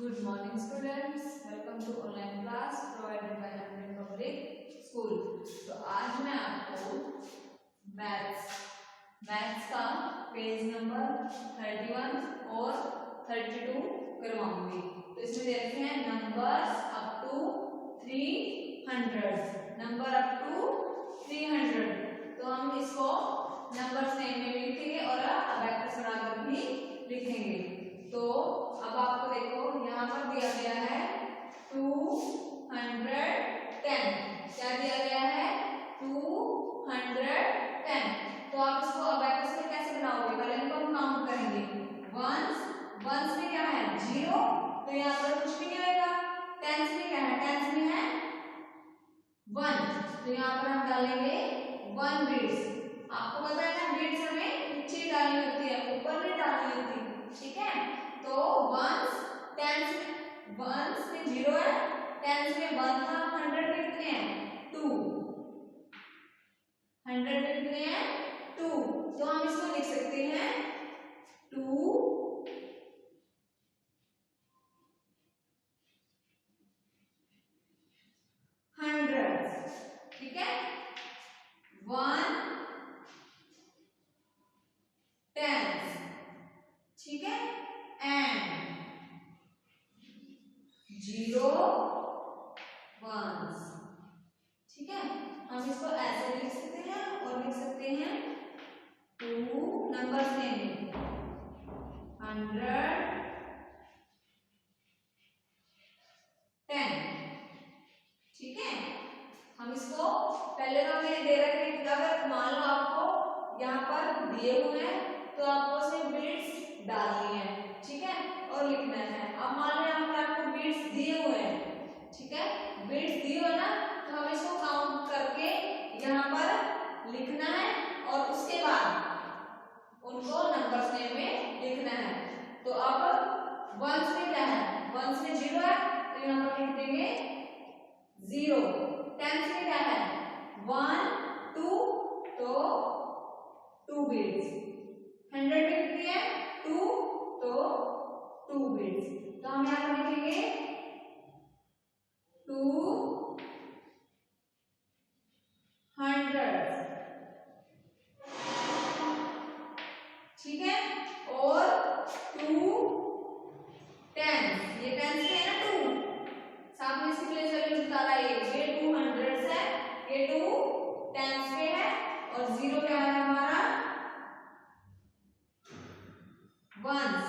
Good morning students, welcome to online class provided by Amrit Public School। तो आज मैं आपको मैथ्स का पेज नंबर 31 और 32 करवाऊंगी। तो इसमें दे रखे हैं numbers up to 300, number up to 300। तो हम इसको नंबर्स नेम में भी लिखेंगे और अबैकस बनाकर भी लिखेंगे। तो अब आपको देखो यहाँ पर दिया गया है 210। क्या दिया गया है? 210। तो आप इसको अबैकस में कैसे बनाओगे? पहले इनको हम काउंट करेंगे। वंस में क्या है? 0, तो यहाँ पर कुछ भी नहीं आएगा। टेंस में क्या है? टेंस में है 1, तो यहाँ पर हम डालेंगे 1 बीट्स। आपको पता है ना, बीट्स हमें नीचे डालनी होती है, ऊपर नहीं डालनी होती, ठीक है? तो वंस में 0 है, टेंस में 1 था, 100 में कितने हैं? 2। 100 में कितने हैं? 2। तो हम इसको लिख सकते हैं 2 100, ठीक है? 1 10, ठीक है? एंड 0 1, ठीक है? हम इसको ऐसे लिख सकते हैं और लिख सकते हैं 2 नंबर्स नेम 100 10, ठीक है? हम इसको पहले तो हमें दे रखे, अगर मान लो आपको यहाँ पर दिए हुए हैं तो आपको उसमें बीट्स डालनी है, ठीक है? और लिखना है। अब मान लो यहाँ पर आपको बीट्स दिए हुए हैं, ठीक है? बीट्स दिए हुए ना, तो हमें इसको काउंट करके यहाँ पर लिखना है और उसके बाद उनको नंबर्स नेम में लिखना है। तो अब वंस में क्या है? वंस में 0 है, तो यहाँ पर लिख देंगे 0। टेंस में क्या है? 1 2, तो 2 बीट्स। 100 में कितनी है? 2, तो 2 बीट्स। तो हम यहाँ पर लिखेंगे 200, ठीक है? और 2 10, ये 10 से है ना 2, साथ में इसकी प्लेस वैल्यू निकाला, ये 200 है, ये 2 10 पे है और 0 क्या है हमारा? वंस।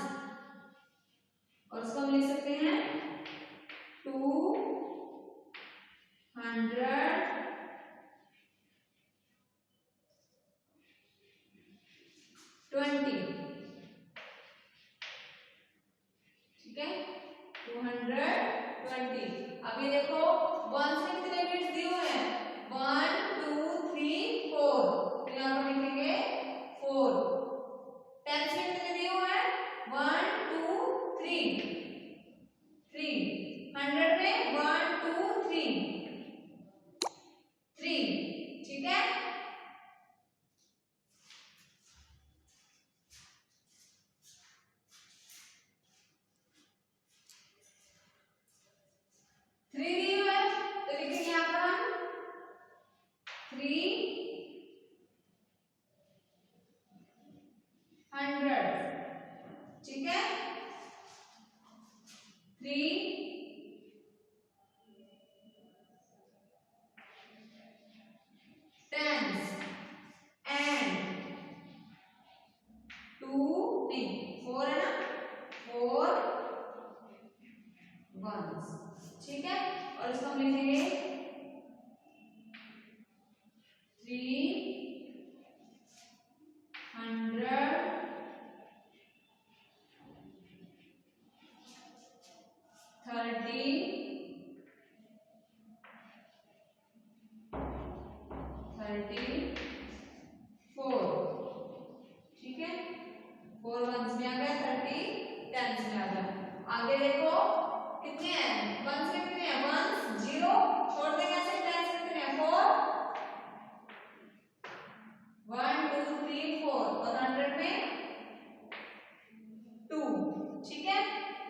और उसको हम लिख सकते हैं 200 20, ठीक है? 220। अब ये देखो वंस में कितने बीट्स दिए हुए हैं? 1 2 3 4, तो यहाँ पर लिखेंगे 4। टेंस में कितने दिए हुए हैं? 1 2 3 3। 100 में 1 2 3 3, ठीक है? थ्री दिए हुए हैं, तो लिखेंगे यहाँ पर हम 300, ठीक है? 3 10 एंड 2 नहीं 4 है ना, 4 वंस, ठीक है? और इसको हम लिखेंगे 34, ठीक है? 4 वंस में आ गया, 30 टेंस में आ गया। आगे देखो कितने हैं? वंस में कितने हैं? वंस 0, छोड़ देंगे ऐसे। टेंस में कितने हैं? 4, 1 2 3 4, और 100 में 2, ठीक है?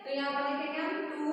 तो यहाँ पर लिखेंगे हम 2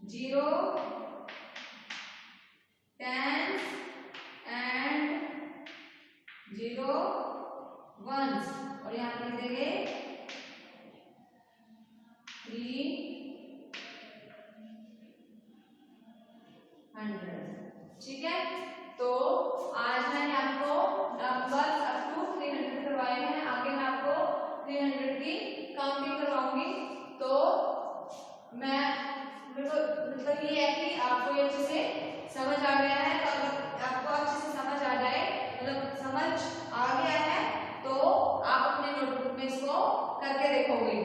0 tens and 0 ones, और यहाँ पे लिख देंगे 300। ठीक है, तो आज मैंने आपको नंबर अप टू 300 करवाए हैं। आगे मैं आपको 300 की काउंटिंग करवाऊंगी। तो मैं मतलब ये है कि आपको ये अच्छे से समझ आ गया है। तो अगर आपको अच्छे से समझ आ जाए, मतलब समझ आ गया है, तो आप अपने नोटबुक में इसको करके देखोगे।